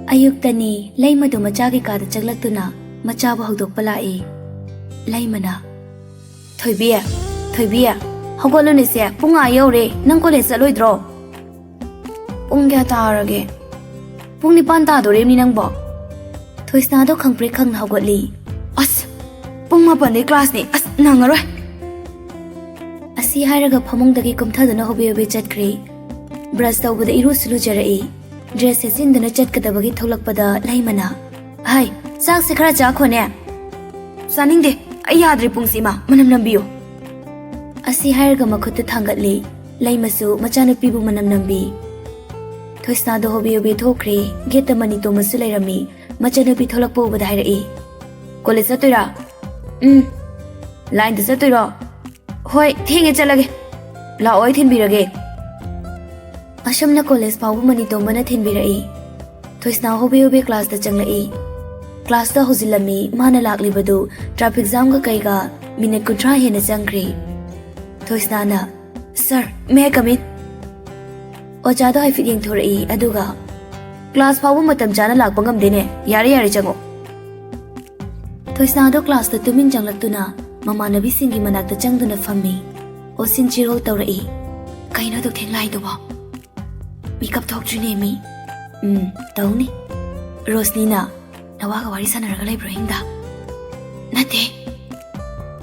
Ayuktani lay madu machagi kada chaglaktuna machabu hagdokpa lae. Lay mana. Thoibiya, hagoluni se punga yore nang college chaloidro. Pung kya tarage? Pung nipan tadore ni nang bo. Thoisna do khangpre khang hagotli. As pung mapan ni class ni as nangaroi. Asi hairaga phamungdagi kumthaduna hobe chatkre. Brush tawbada iru sulu jarai. Dress se sindana chatkadabagi tholakpada laimana. Hai, sak se khara cha khone. Saningde, ai yadri pungsima manam nambiyo. Asi hairaga makhutta thangatli. Laimasu machanupi bu manam nambi. Thoisna do hobe thokre, geta mani to masu lairami, machanupi tholakpo ubada hairai. College chatoira? Line da chatoira? Hoi, thenge chalage. La oi thinbirage. Ashamna college pau mani to mana thinbirai. Thoisna hobe class da changlai. Class da hozilami mana lakli badu traffic jam ga kaiga minute kuntra hena changkri. Thoisna na, sir, may I come in? Oja do haifit yeng thorai aduga. Class pau matam jana lakpa ngamdene. Yare chango. Thoisna do class da tumin changlaktuna mamanabi singi manakta changduna fammi. Osin chirol tawrai. Kaino do thenglai do ba. Makeup talk june mi. Tawni. Rosnina, nawaga wari sanaraga laibro hingda. Nate.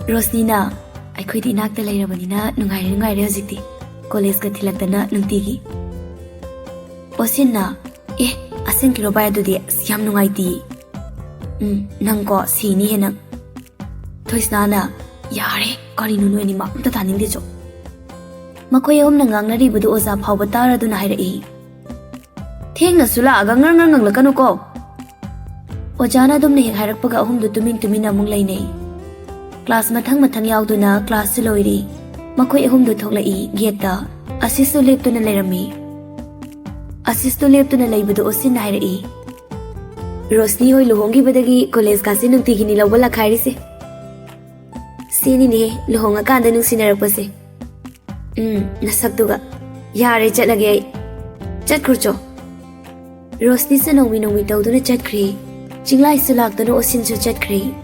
Rosnina, aikoi di nakta lairabanina nungaire hojikti. College ka thilaktana nungtigi. Osinna, asen kilo baya dudi siyam nungaiti. Nangko sini henang. Thoisna na, yare, kari nunu eni ma amta taningde jo. Makoy na ngangnari budu oza phawba tara duna hairai. Thengna sula aga ngang lakanu ko. Ojana dumna hek hairakpaga ahumdu tumin amung lainai. Class mathang yauduna class loiri. Makoy ahumdu thoklai geta assist leptuna lairami. Assist leptuna laibudu osin hairai. Rosni hoi luhongi badagi college kasi nungtigi ni lawala khairi se. Sini ni luhonga kanda nung sinarakpase. Nasaktuga. Yare chatlage ai. Chatkrucho. Rosni sa nongmi tawduna chatkri. Jinglai su laktuna osin su chatkri.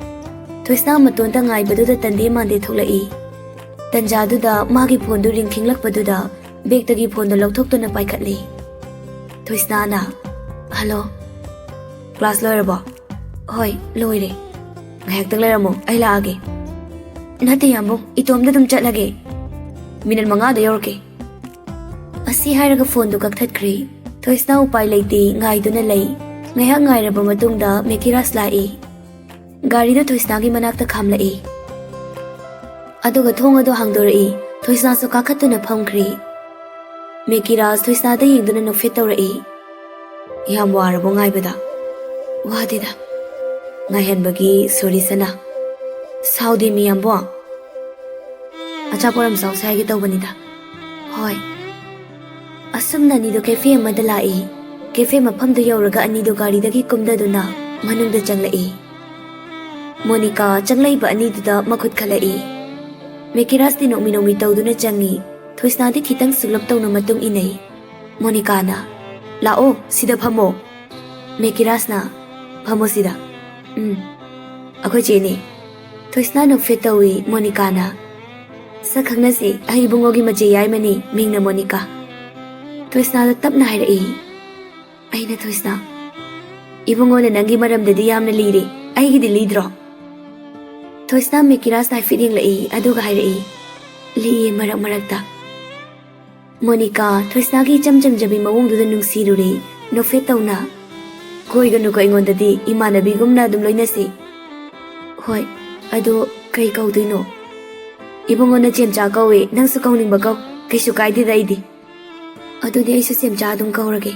Thoisna matonta ngai baduda tande mande thoklai. Tanjaduda magi phone du ring khinglakpaduda bag tagi phone do lokthokna paikhatli. Thoisna na, hello. Class loirabo? Hoi, loire. Ngayak tang lairamo, ai laage. Nate yambo, itomda dum chatlage. Minute manga da yorke. Asi hairaga phone du kakthakri. Thoisna upai leiti ngai duna lei. Ngayak ngairaba matungda mekiras lai. Gari do Thoisna gi manakta khamlai. Aduga thonga do hangdorai. Thoisna so kakhatuna phamkri. Mekiras Thoisna da yengduna nokfet tawrai. Yam warabo ngaibada. Wadida. Ngaihenbagi sorry sana. Saudi mi yambo. Achaporam sausai gi tawbanida. Hoi. Asumna ni do cafe amada lai. Cafe mafamda yauraga ani do gari dagi kumdaduna manungda changlai. Monica changlaiba ani duda makhut khalai. Mekiras di nokmi tawduna changi. Thoisna di khitang sulap tawna matung inai. Monica na, lao sida phamo. Mekiras na, phamo sida. Akhoi cheni. Thoisna nokfet tawi Monica na. Sakhangna si ai bungogi mache yai mani mingna Monica. Thoisna da tapna hairai. Aina Thoisna. Ibungona nangi maramdadi yamna liri. Aigi di lidro. Thoisna Mekiras na feeling lai aduga hairai. Li marakta. Monica Thoisna gi chamcham jabi mawungduda nungsiruri nokfet tawna. Koi ganu ko ingondadi imanabi gumna dum loinasi. Hoi, ado kai kauduino. Ibungona chemcha kawe nangsu kauningba kaw kaisu kaidi daidi. Adudi aisu semcha dum kaurage.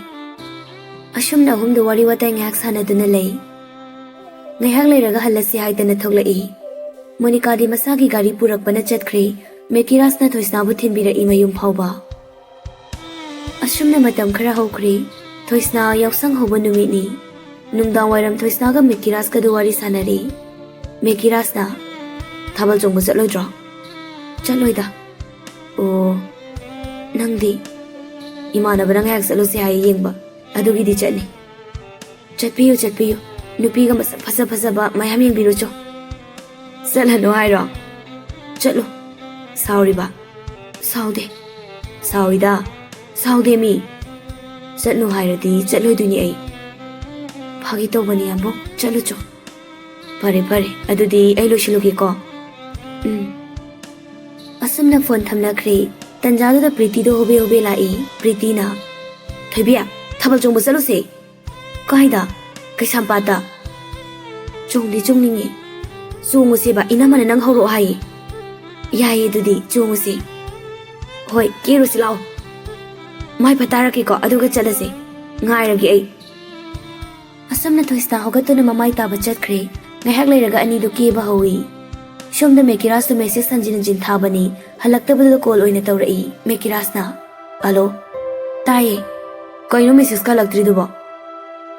Ashumna humdu wari watai ngak sanaduna lei. Ngayhak leiraga halasi haidana thoklai. Monica di masagi gari purakpana chatkre. Mekiras na Thoisna bu thinbirai mayum phawba. Ashumna matam khara hokre. Thoisna yausang hoba numini. Nungdang wairam Thoisna ga Mekiras ka duwari sanari. Mekiras na, thabal jongba chatloidro. Chatloida. Oh, nangdi. Imanaba nang hak chalo si hai yengba. Adugi di chatni. Chatpiyo chatpiyo. Nupiga masak fasa mayam yengbiru cho. Chalhano hairo. Chatlo. Sauri ba. Saude. Saurida. Saude mi. Chatno hairadi chatloi duni ai. Phagi tobani ambo chalo cho. Pare adudi ai loisilugi ko. Asumna phone thamnakri. Tanjadu da Priti do hobe lai. Priti na. Thoibiya thabal chongba chaluse. Kaida kaisampata. Chongdi chongningi. Chonguse ba inamana nang horo hai. Yai dudi chonguse. Hoi kero silao. Mai pataraki ko aduga chalase. Ngairagi ai. Asumna thoista hogatuna mamai taba chatkre. Ngahak leiraga ani do keba hawi. Shomda Mekiras to message sanjin thabani. Halaktabada call oina tawrai. Mekiras na. Alo. Taye. Kaino message ka lagtri duba.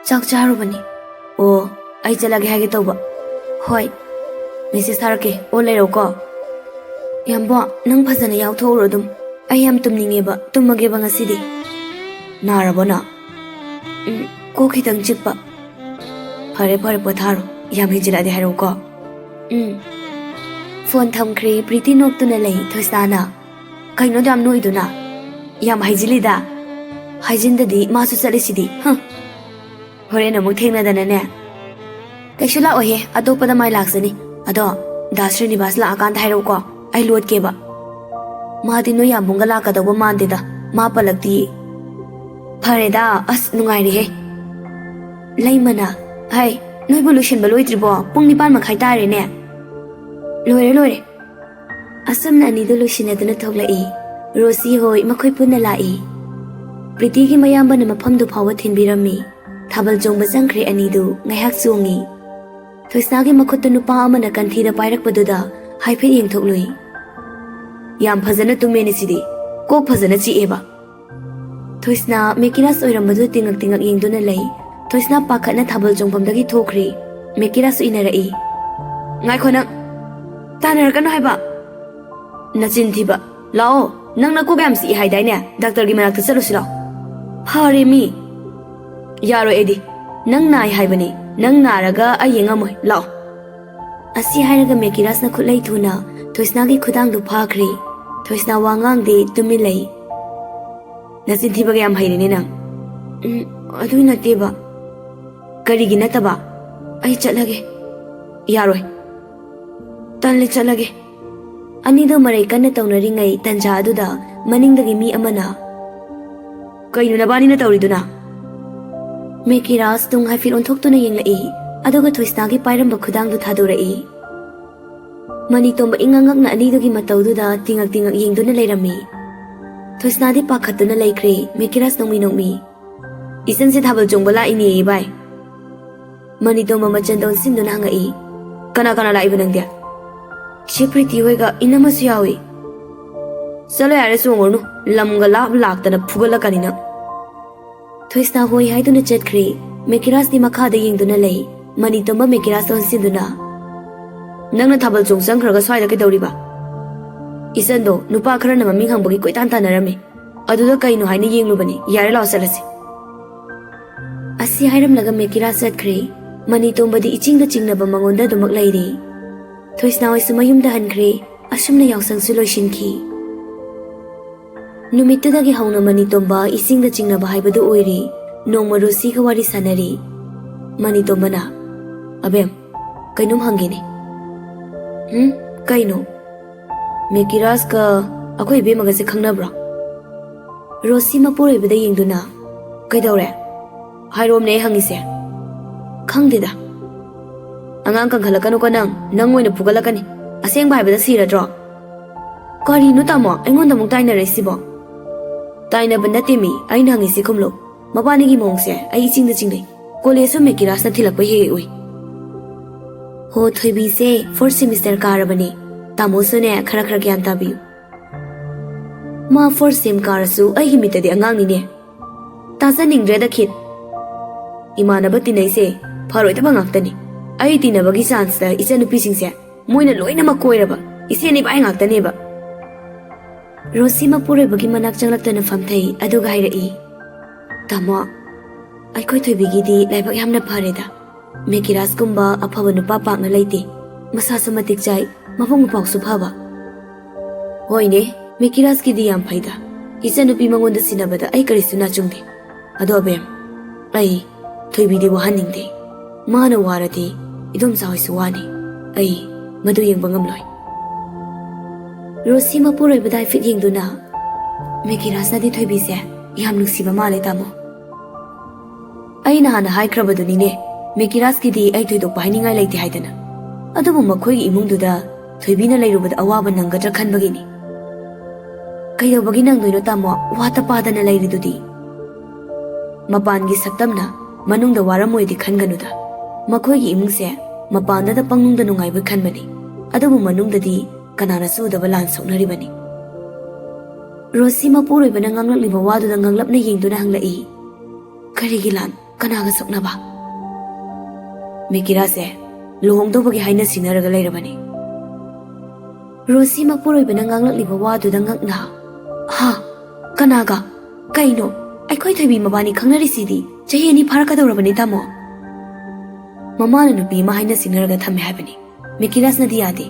Chak charo bani. Oh, ai chalage hage tawba. Hoi. Message tharake o leiro ko. Yamba nang phajana yaw thoro dum. Ai yam tumninge ba tumage ba ngasidi. Narabona. Ko khitang chippa. Phare potharo. Yam hijilade haro ko. Phone thamkri Priti noktuna lei thoisana. Kaino dam noiduna. Yam haijilida. Haijindadi masu chalisidi. Horena muk thengnadana ne. Kaisu la ohe atopada mai laksani. Ado Dasri Nibas la akan thairo ko. Ai lot ke ba. Madi no yam bunga la ka do mande da. Ma palakti. Phareda as nungai ri he. Laimana. Hai, noi evolution ba loitribo. Pung nipan makhai tare ne. Lore. Asumna ani do loisinaduna thoglai. Rosi hoi makhoi punna lai. Priti ki mayamba na mafam du phawa thinbirami. Thabal jongba jangkhre ani du ngaiak chongi. Thoisna gi makhut nupa amana kanthi da pairakpaduda haifet yengthoklui. Yam phajana tumeni sidi. Kok phajana chi eba. Thoisna Mekiras oirambadu tingak yengduna lai. Thoisna pakhatna thabal jongbamdagi thokri. Mekiras inarai. Ngai khona Tanarkano haiba. Nachin thiba. Lao, nang na ko gam si haidai ne. Doctor gi manak chalusilo. Phare mi. Yaro edi. Nang nai haibani. Nang naraga ayengamoi. Lao. Asi hairaga Mekiras na khutlai thuna. Thoisna gi khudang du phakri. Thoisna wangang de tumilai. Nachin thiba ga yam hairine nang. Adu nateba. Karigi nataba. Ai chatlage. Yaroi. Tanle chalage. Anido marai kanna tawnaringai tanja aduda maningdagi mi amana. Kaino nabani na tawriduna. Mekiras tung haifil onthoktuna yenglai. Aduga thoisna gi pairamba khudangdu thadorai. Manitomba ingangak na anidogi matawduda tingak yengduna leirami. Thoisna di pakhatuna laikre. Mekiras nongmi. Isan se thabal jongbala ini bai. Manitomba machandon sinduna hangai. Kana la ibanangdia. Che Priti hoiga inamasu yawi. Salo yare songornu lamga laktana phugala kanina. Thoisna hoi haiduna chatkri. Mekiras di makhada yengduna lei. Manitomba Mekiras on sinduna. Nangna thabal jong sangkhraga swaida ke dawriba. Isando nupa kharana maming hangbagi koitan tanarami. Aduda kaino haina yenglubani. Yare law salasi. Asi hairamlaga Mekiras chatkri. Manitomba di ichingda chingnaba mangonda dumak lairi. Thoisna oisu mayumda hankre. Asumna yausang su loishinki. Numitudagi hauna Manitomba isingda chingnaba haibadu oiri. Nongma Rosi ka wari sanari. Manitomba na. Abem, kainum hangene. Kaino? Mekiras ka akoi be magase khangnabra. Rosi mapuroi bada yengduna. Kaidawre? Hairom ne hangise. Khangdida. Angang kang khalakano ko nang oina pugalakani. Aseng bai bada siradro. Kari no tamo engonda mung taina resibo. Taina banda temi aina hangisi khumlo. Mabani gi mongse ai chingda chinglei. College Mekiras na thilakpa he oi. Ho thoibi se 4th semester karabani. Tamo sune khara gyan tabi. Ma 4th sem karasu ai himita de angang ni ne. Tasa ningre da khit. Imanaba tinai se pharoi ta bangaktani. Ai tinabagi chance ta ichanupi singse moina loina makoiraba iseni bai ngaktani ba. Rosi mapure bagi manak changlaktana famthai aduga hairei. Tamo ꯑꯩꯈꯣꯏ ꯊꯣꯏꯕꯤꯒꯤꯗꯤ ꯂꯥꯏꯕꯛ ꯌꯥꯝꯅ ꯐꯔꯦꯗ ꯃꯦꯀꯤꯔꯥꯁꯀꯨꯝꯕ ꯑꯐꯕ ꯅꯨꯄꯥ ꯄꯥꯛꯅ ꯂꯩꯇꯦ ꯃꯁꯥꯁꯨ ꯃꯇꯤꯛ ꯆꯥꯏ ꯃꯕꯨꯡ ꯃꯄꯥꯎꯁꯨ ꯐꯕ ꯍꯣꯏꯅꯦ ꯃꯦꯀꯤꯔꯥꯁꯀꯤꯗꯤ ꯌꯥꯝ ꯐꯩꯗ ꯏꯆꯟꯅꯨꯄꯤ ꯃꯉꯣꯟꯗ ꯁꯤꯟꯅꯕꯗ ꯑꯩ ꯀꯔꯤꯁꯨ ꯅꯥꯆꯨꯡꯗꯦ ꯑꯗꯣ ꯑꯕꯦꯝ ꯑꯩ ꯊꯣꯏꯕꯤꯗꯤ ꯋꯥꯍꯟꯅꯤꯡꯗꯦ ꯃꯥꯅ ꯋꯥꯔꯗꯤ ꯏꯗꯣꯝꯆꯥ ꯍꯣꯏꯁꯨ ꯋꯥꯅꯤ ꯑꯩ ꯃꯗꯨ ꯌꯦꯡꯕ ꯉꯝꯂꯣꯏ ꯔꯣꯁꯤ ꯃꯄꯨꯔꯣꯏꯕꯗ ꯍꯥꯏꯐꯦꯠ ꯌꯦꯡꯗꯨꯅ ꯃꯦꯀꯤꯔꯥꯁꯅꯗꯤ ꯊꯣꯏꯕꯤꯁꯦ ꯌꯥꯝ ꯅꯨꯡꯁꯤꯕ ꯃꯥꯜꯂꯦ ꯇꯥꯃꯣ ꯑꯩꯅ ꯍꯥꯟꯅ ꯍꯥꯏꯈ꯭ꯔꯕꯗꯨꯅꯤꯅꯦ ꯃꯦꯀꯤꯔꯥꯁꯀꯤꯗꯤ ꯑꯩ ꯊꯣꯏꯗꯣꯛꯄ ꯍꯥꯏꯅꯤꯡꯉꯥꯏ ꯂꯩꯇꯦ ꯍꯥꯏꯗꯅ ꯑꯗꯨꯕꯨ ꯃꯈꯣꯏꯒꯤ ꯏꯃꯨꯡꯗꯨꯗ ꯊꯣꯏꯕꯤꯅ ꯂꯩꯔꯨꯕꯗ ꯑꯋꯥꯕ ꯅꯪꯒꯗ꯭ꯔꯥ ꯈꯟꯕꯒꯤꯅꯤ ꯀꯩꯗꯧꯕꯒꯤ ꯅꯪꯗꯣꯏꯅꯣ ꯇꯥꯃꯣ ꯋꯥꯇ ꯄꯥꯗꯅ ꯂꯩꯔꯤꯗꯨꯗꯤ ꯃꯄꯥꯟꯒꯤ ꯁꯛꯇꯝꯅ ꯃꯅꯨꯡꯗ ꯋꯥꯔꯝꯃꯣꯏꯗꯤ ꯈꯟꯒꯅꯨꯗ ꯃꯈꯣꯏꯒꯤ ꯏꯃꯨꯡꯁꯦ ꯃꯄꯥꯟꯗ ꯄꯪꯅꯨꯡꯗ ꯅꯨꯡꯉꯥꯏꯕ ꯈꯟꯕꯅꯤ ꯑꯗꯨꯕꯨ ꯃꯅꯨꯡꯗꯗꯤ ꯀꯅꯥꯅꯁꯨ ꯎꯗꯕ ꯂꯥꯟ ꯁꯣꯛꯅꯔꯤꯕꯅꯤ ꯔꯣꯁꯤ ꯃꯄꯨꯔꯣꯏꯕꯅ ꯉꯥꯡꯂꯛꯂꯤꯕ ꯋꯥꯗꯨꯗ ꯉꯥꯡꯂꯞꯅ ꯌꯦꯡꯗꯨꯅ ꯍꯪꯂꯛꯏ ꯀꯔꯤꯒꯤ ꯂꯥꯟ ꯀꯅꯥꯒ ꯁꯣꯛꯅꯕ ꯃꯦꯀꯤꯔꯥꯁꯦ ꯂꯨꯍꯣꯡꯗꯧꯕꯒꯤ ꯍꯥꯏꯅ ꯁꯤꯟꯅꯔꯒ ꯂꯩꯔꯕꯅꯤ ꯔꯣꯁꯤ ꯃꯄꯨꯔꯣꯏꯕꯅ ꯉꯥꯡꯂꯛꯂꯤꯕ ꯋꯥꯗꯨꯗ ꯉꯛꯅ ꯍꯥ ꯀꯅꯥꯒ ꯀꯩꯅꯣ ꯑꯩꯈꯣꯏ ꯊꯣꯏꯕꯤ ꯃꯕꯥꯅꯤ ꯈꯪꯅꯔꯤꯁꯤꯗꯤ ꯆꯍꯤ 2 ꯐꯥꯔꯛꯀꯗꯧꯔꯕꯅꯤ ꯇꯥꯃꯣ ꯃꯃꯥꯅ ꯅꯨꯄꯤ ꯑꯃ ꯍꯥꯏꯅ ꯁꯤꯡꯅꯔꯒ ꯊꯝꯃꯦ ꯍꯥꯏꯕꯅꯤ ꯃꯦꯀꯤꯔꯥꯁꯅꯗꯤ ꯌꯥꯗꯦ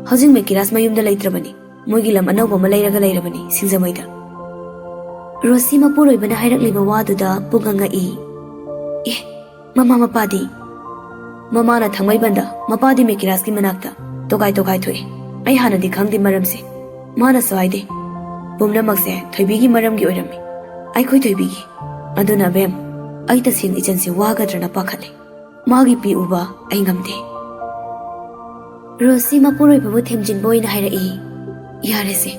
ꯍꯧꯖꯤꯛ ꯃꯦꯀꯤꯔꯥꯁ ꯃꯌꯨꯝꯗ ꯂꯩꯇ꯭ꯔꯕꯅꯤ ꯃꯣꯏꯒꯤ ꯂꯝ ꯑꯅꯧꯕ ꯑꯃ ꯂꯩꯔꯒ ꯂꯩꯔꯕꯅꯤ ꯁꯤꯡꯖꯃꯩꯗ ꯔꯣꯁꯤ ꯃꯄꯨꯔꯣꯏꯕꯅ ꯍꯥꯏꯔꯛꯂꯤꯕ ꯋꯥꯗꯨꯗ ꯄꯨꯡꯉꯛꯏ ꯑꯦ ꯃꯃꯥ ꯃꯄꯥꯗꯤ ꯃꯃꯥꯅ ꯊꯥꯡꯃꯩꯕꯟꯗ ꯃꯄꯥꯗꯤ ꯃꯦꯀꯤꯔꯥꯁꯀꯤ ꯃꯅꯥꯛꯇ ꯇꯣꯒꯥꯏ ꯊꯣꯛꯑꯦ ꯑꯩ ꯍꯥꯟꯅꯗꯤ ꯈꯪꯗꯦ ꯃꯔꯝꯁꯦ ꯃꯥꯅꯁꯨ ꯍꯥꯏꯗꯦ ꯄꯨꯝꯅꯃꯛꯁꯦ ꯊꯣꯏꯕꯤꯒꯤ ꯃꯔꯝꯒꯤ ꯑꯣꯏꯔꯝꯃꯤ ꯑꯩꯈꯣꯏ ꯊꯣꯏꯕꯤꯒꯤ ꯑꯗꯨꯅ ꯕꯦꯝ ꯑꯩ ꯇꯁꯦꯡꯅ ꯏꯆꯟꯁꯤ ꯋꯥꯒꯗ꯭ꯔꯅ ꯄꯥꯈꯠꯂꯦ ꯃꯥꯒꯤ ꯄꯤ ꯎꯕ ꯑꯩ ꯉꯝꯗꯦ ꯔꯣꯁꯤ ꯃꯄꯨꯔꯣꯏꯕꯕꯨ ꯊꯦꯝꯖꯤꯟꯕ ꯑꯣꯏꯅ ꯍꯥꯏꯔꯛꯏ ꯌꯥꯔꯦꯁꯦ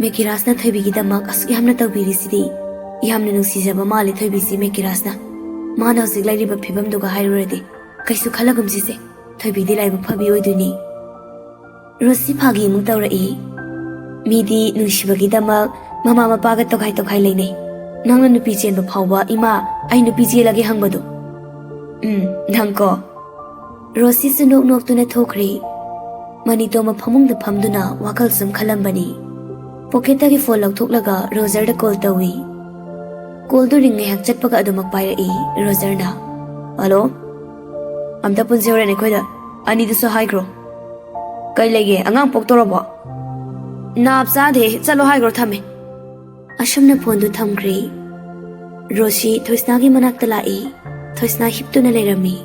ꯃꯦꯀꯤꯔꯥꯁꯅ ꯊꯣꯏꯕꯤꯒꯤꯗꯃꯛ ꯑꯁꯨꯛ ꯌꯥꯝꯅ ꯇꯧꯕꯤꯔꯤꯁꯤꯗꯤ ꯌꯥꯝꯅ ꯅꯨꯡꯁꯤꯖꯕ ꯃꯥꯜꯂꯤ ꯊꯣꯏꯕꯤꯁꯤ ꯃꯦꯀꯤꯔꯥꯁꯅ ꯃꯥꯅ ꯍꯧꯖꯤꯛ ꯂꯩꯔꯤꯕ ꯐꯤꯕꯝꯗꯨꯒ ꯍꯥꯏꯔꯨꯔꯗꯤ ꯀꯩꯁꯨ ꯈꯜꯂꯒꯨꯝꯁꯤꯁꯦ ꯊꯣꯏꯕꯤꯗꯤ ꯂꯥꯏꯕꯛ ꯐꯕꯤ ꯑꯣꯏꯗꯣꯏꯅꯤ ꯔꯣꯁꯤ ꯐꯥꯒꯤ ꯑꯃꯨꯛ ꯇꯧꯔꯛꯏ ꯃꯤꯗꯤ ꯅꯨꯡꯁꯤꯕꯒꯤꯗꯃꯛ ꯃꯃꯥ ꯃꯄꯥꯒ ꯇꯣꯈꯥꯏ ꯂꯩꯅꯩ ꯅꯪꯅ ꯅꯨꯄꯤ ꯆꯦꯟꯕ ꯐꯥꯎꯕ ꯏꯃꯥ ꯑꯩ ꯅꯨꯄꯤ ꯆꯦꯜꯂꯒꯦ ꯍꯪꯕꯗꯣ ꯅꯪꯀꯣ ꯔꯣꯁꯤꯁꯨ ꯅꯣꯛ ꯅꯣꯛꯇꯨꯅ ꯊꯣꯛꯈ꯭ꯔꯦ ꯃꯅꯤꯇꯣꯝꯕ ꯐꯃꯨꯡꯗ ꯐꯝꯗꯨꯅ ꯋꯥꯈꯜ ꯁꯨꯝ ꯈꯜꯂꯝꯕꯅꯤ ꯄꯣꯀꯦꯠꯇꯒꯤ ꯐꯣꯟ ꯂꯧꯊꯣꯛꯂꯒ ꯔꯣꯖꯔꯗ ꯀꯣꯜ ꯇꯧꯏ ꯀꯣꯜꯗꯨ ꯔꯤꯡ ꯉꯥꯏꯍꯥꯛ ꯆꯠꯄꯒ ꯑꯗꯨꯃꯛ ꯄꯥꯏꯔꯛꯏ ꯔꯣꯖꯔꯅ ꯍꯜꯂꯣ ꯑꯝꯇ ꯄꯨꯟꯁꯦ ꯍꯣꯔꯦꯟ ꯑꯩꯈꯣꯏꯗ ꯑꯅꯤꯗꯨꯁꯨ ꯍꯥꯏꯈ꯭ꯔꯣ ꯀꯩ ꯂꯩꯒꯦ ꯑꯉꯥꯡ ꯄꯣꯛꯇꯣꯔꯕꯣ ꯅꯥꯞ ꯆꯥꯗꯦ ꯆꯠꯂꯣ ꯍꯥꯏꯈ꯭ꯔꯣ ꯊꯝꯃꯦ ꯑꯁꯨꯝꯅ ꯐꯣꯟꯗꯨ ꯊꯝꯈ꯭ꯔꯦ ꯔꯣꯁꯤ ꯊꯣꯏꯁꯅꯥꯒꯤ ꯃꯅꯥꯛꯇ ꯂꯥꯛꯏ ꯊꯣꯏꯁꯅꯥ ꯍꯤꯞꯇꯨꯅ ꯂꯩꯔꯝꯃꯤ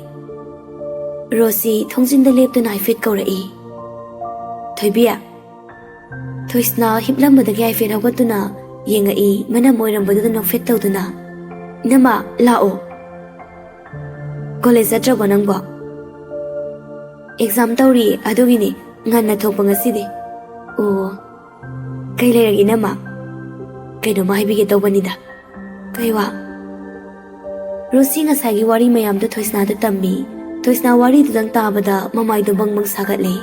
ꯔꯣꯁꯤ ꯊꯣꯡꯖꯤꯟꯗ ꯂꯦꯞꯇꯨꯅ ꯍꯥꯏꯐꯦꯠ ꯀꯧꯔꯛꯏ ꯊꯣꯏꯕꯤ ꯊꯣꯏꯁꯅꯥ ꯍꯤꯞꯂꯝꯕꯗꯒꯤ ꯍꯥꯏꯐꯦꯠ ꯍꯧꯒꯠꯇꯨꯅ ꯌꯦꯡꯉꯛꯏ ꯃꯅꯝ ꯑꯣꯏꯔꯝꯕꯗꯨꯗ ꯅꯣꯛꯐꯦꯠ ꯇꯧꯗꯨꯅ ꯏꯅꯝꯃ ꯂꯥꯛꯑꯣ ꯀꯣꯂꯦꯖ ꯆꯠꯇ꯭ꯔꯕꯣ ꯅꯪꯕꯣ ꯑꯦꯛꯖꯥꯝ ꯇꯧꯔꯤꯌꯦ ꯑꯗꯨꯒꯤꯅꯦ ꯉꯟꯅ ꯊꯣꯛꯄ ꯉꯁꯤꯗꯤ ꯑꯣ ꯀꯩ ꯂꯩꯔꯒꯦ ꯏꯅꯝꯃ ꯀꯩꯅꯣꯝꯃ ꯍꯥꯏꯕꯤꯒꯦ ꯇꯧꯕꯅꯤꯗ ꯀꯩ ꯋꯥ ꯔꯣꯁꯤ ꯉꯁꯥꯏꯒꯤ ꯋꯥꯔꯤ ꯃꯌꯥꯝꯗꯣ ꯊꯣꯏꯁꯅꯥꯗ ꯇꯝꯃꯤ ꯊꯣꯏꯁꯅꯥ ꯋꯥꯔꯤꯗꯨꯗꯪ ꯇꯥꯕꯗ ꯃꯃꯥꯏꯗꯣ ꯕꯪꯕꯪ ꯁꯥꯒꯠꯂꯦ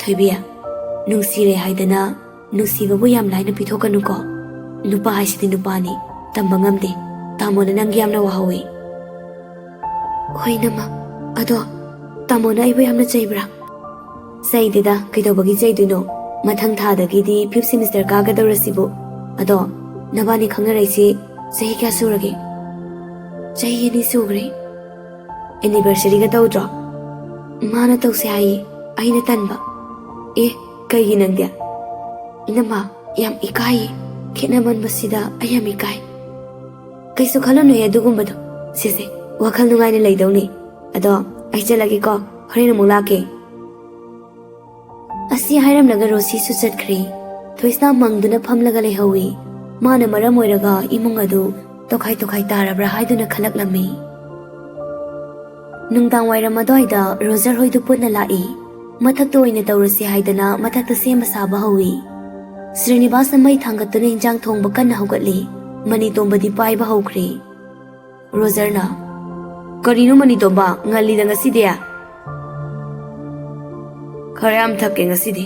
ꯊꯣꯏꯕꯤ ꯅꯨꯡꯁꯤꯔꯦ ꯍꯥꯏꯗꯅ ꯅꯨꯡꯁꯤꯕꯕꯨ ꯌꯥꯝ ꯂꯥꯏꯅ ꯄꯤꯊꯣꯛꯀꯅꯨꯀꯣ ꯅꯨꯄꯥ ꯍꯥꯏꯁꯤꯗꯤ ꯅꯨꯄꯥꯅꯤ ꯇꯝꯕ ꯉꯝꯗꯦ ꯇꯥꯃꯣꯅ ꯅꯪꯒꯤ ꯌꯥꯝꯅ ꯋꯥꯍꯧꯏ ꯍꯣꯏ ꯅꯝꯃ ꯑꯗꯣ ꯇꯥꯃꯣꯅ ꯑꯩꯕꯨ ꯌꯥꯝꯅ ꯆꯩꯕ꯭ꯔꯥ ꯆꯩꯗꯦꯗ ꯀꯩꯗꯧꯕꯒꯤ ꯆꯩꯗꯣꯏꯅꯣ ꯃꯊꯪ ꯊꯥꯗꯒꯤꯗꯤ 5th ꯁꯦꯃꯤꯁꯇꯔ ꯀꯥꯒꯗꯧꯔꯁꯤꯕꯨ ꯑꯗꯣ ꯅꯕꯥꯅꯤ ꯈꯪꯅꯔꯛꯏꯁꯤ ꯆꯍꯤ ꯀꯌꯥ ꯁꯨꯔꯒꯦ ꯆꯍꯤ 2 ꯁꯨꯈ꯭ꯔꯦ ꯑꯦꯅꯤꯚꯔꯁꯔꯤꯒ ꯇꯧꯗ꯭ꯔꯣ ꯃꯥꯅ ꯇꯧꯁꯦ ꯍꯥꯏꯌꯦ ꯑꯩꯅ ꯇꯟꯕ ꯑꯦ ꯀꯩꯒꯤ ꯅꯪꯗꯤ ꯏꯅꯝꯃ ꯌꯥꯝ ꯏꯀꯥꯏꯌꯦ ꯈꯦꯠꯅꯃꯟꯕꯁꯤꯗ ꯑꯩ ꯌꯥꯝ ꯏꯀꯥꯏ ꯀꯩꯁꯨ ꯈꯜꯂꯨꯅꯨꯍꯦ ꯑꯗꯨꯒꯨꯝꯕꯗꯣ ꯁꯤꯁꯦ ꯋꯥꯈꯜ ꯅꯨꯡꯉꯥꯏꯅ ꯂꯩꯗꯧꯅꯤ ꯑꯗꯣ ꯑꯩ ꯆꯠꯂꯒꯦꯀꯣ ꯍꯣꯔꯦꯟ ꯑꯃꯨꯛ ꯂꯥꯛꯀꯦ ꯑꯁꯤ ꯍꯥꯏꯔꯝꯂꯒ ꯔꯣꯁꯤꯁꯨ ꯆꯠꯈ꯭ꯔꯦ ꯊꯣꯏꯁꯅꯥ ꯃꯪꯗꯨꯅ ꯐꯝꯂꯒ ꯂꯩꯍꯧꯏ ꯃꯥꯅ ꯃꯔꯝ ꯑꯣꯏꯔꯒ ꯏꯃꯨꯡ ꯑꯗꯨ ꯇꯣꯈꯥꯏ ꯇꯥꯔꯕ꯭ꯔꯥ ꯍꯥꯏꯗꯨꯅ ꯈꯜꯂꯛꯂꯝꯃꯤ ꯅꯨꯡꯗꯥꯡ ꯋꯥꯏꯔꯝ ꯑꯗꯨꯋꯥꯏꯗ ꯔꯣꯖꯔ ꯍꯣꯏꯗꯨ ꯄꯨꯟꯅ ꯂꯥꯛꯏ ꯃꯊꯛꯇ ꯑꯣꯏꯅ ꯇꯧꯔꯁꯤ ꯍꯥꯏꯗꯅ ꯃꯊꯛꯇ ꯁꯦꯝꯕ ꯁꯥꯕ ꯍꯧꯏ ꯁ꯭ꯔꯤꯅꯤꯕꯥꯁꯅ ꯃꯩ ꯊꯥꯡꯒꯠꯇꯨꯅ ꯏꯟꯖꯥꯡ ꯊꯣꯡꯕ ꯀꯟꯅ ꯍꯧꯒꯠꯂꯤ ꯃꯅꯤꯇꯣꯝꯕꯗꯤ ꯄꯥꯏꯕ ꯍꯧꯈ꯭ꯔꯦ ꯔꯣꯖꯔꯅ ꯀꯔꯤꯅꯣ ꯃꯅꯤꯇꯣꯝꯕ ꯉꯜꯂꯤꯗ ꯉꯁꯤꯗꯤ ꯈꯔ ꯌꯥꯝ ꯊꯛꯀꯦ ꯉꯁꯤꯗꯤ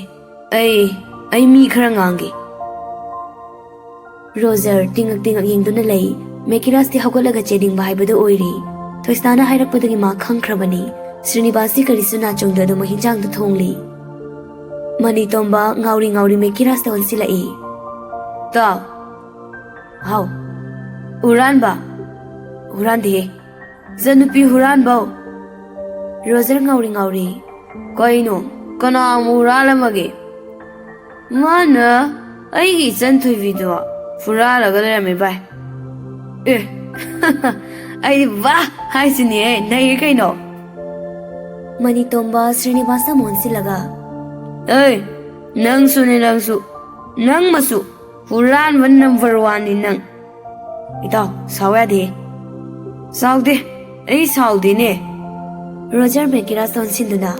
ꯑꯩ ꯃꯤ ꯈꯔ ꯉꯥꯡꯒꯦ ꯔꯣꯖꯔ ꯇꯤꯡꯉꯛ ꯌꯦꯡꯗꯨꯅ ꯂꯩ ꯃꯦꯀꯤꯔꯥꯁꯇꯤ ꯍꯧꯒꯠꯂꯒ ꯆꯦꯅꯤꯡꯕ ꯍꯥꯏꯕꯗꯨ ꯑꯣꯏꯔꯤ ꯊꯣꯏꯁꯅꯥꯅ ꯍꯥꯏꯔꯛꯄꯗꯒꯤ ꯃꯥ ꯈꯪꯈ꯭ꯔꯕꯅꯤ ꯁ꯭ꯔꯤꯅꯤꯕꯥꯁꯇꯤ ꯀꯔꯤꯁꯨ ꯅꯥꯆꯣꯡꯗ ꯑꯗꯨꯃꯛ ꯍꯤꯟꯖꯥꯡꯗꯨ ꯊꯣꯡꯂꯤ ꯃꯅꯤꯇꯣꯝꯕ ꯉꯥꯎꯔꯤ ꯃꯦꯀꯤꯔꯥꯁꯇ ꯑꯣꯟꯁꯤꯜꯂꯛꯏ ꯇꯥꯎ ꯍꯥꯎ ꯎꯔꯥꯟꯕ Hurande. Zanupi huran bao. Roger ngauri. Kaino, kana murala mage. Mana, aigi santui video. Furala galera bai. Ai va, hai sini nai kaino. Manitomba Srinivasa Monsilaga. Nang su. Nang masu. Furan one number 1 in nang. Ito, sawa de. Saude, saude ne. Roger Mekira son sinduna.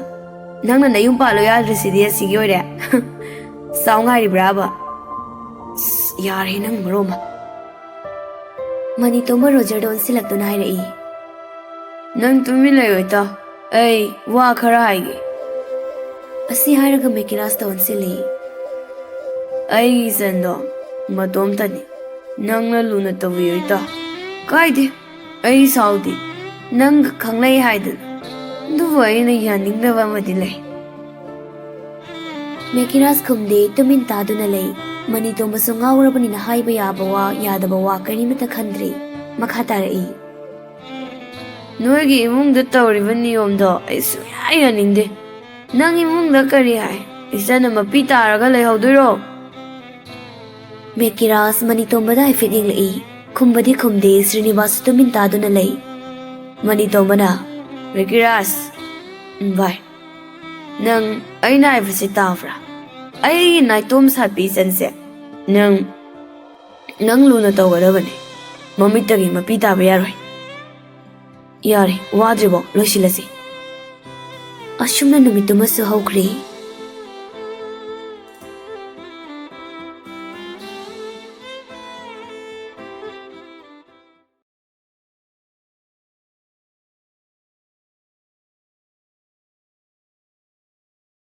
Nang na yung palo ya residi sigyo de. Saungari brava. Yari nang broma. Manitoma Roger don silatuna hai. Nang tumila ito. Wa khara haige. Asi haraga Mekira stone sili. Sendo. Matom tani. Nang na luna tawiyo ito. Kaide. Saudi. Nang kanglay haidun. Duway na yaning dawa madilay. Mekiras kumde tumin tado na lay. Manito masungawra pa ni na haiba yabawa yadabawa karimata khandri. Makatarai. Noigi imungda tawriba niyomdo suya yaningde. Nang imungda kari hai. Isa na mapitaraga layhawduro. Mekiras manitombada ay fiting lai. Kumbadi kumde Srinivasa tumin tado na lay. Manitombada. Mekiras. Bye. Nang ay naifasi tafra. Ay naitom sa pisanse. Nang luna tawgada bane. Mamitagi mapita bayaroy. Yari, wadribo, loshilasi. Asumna numitumasu haukri.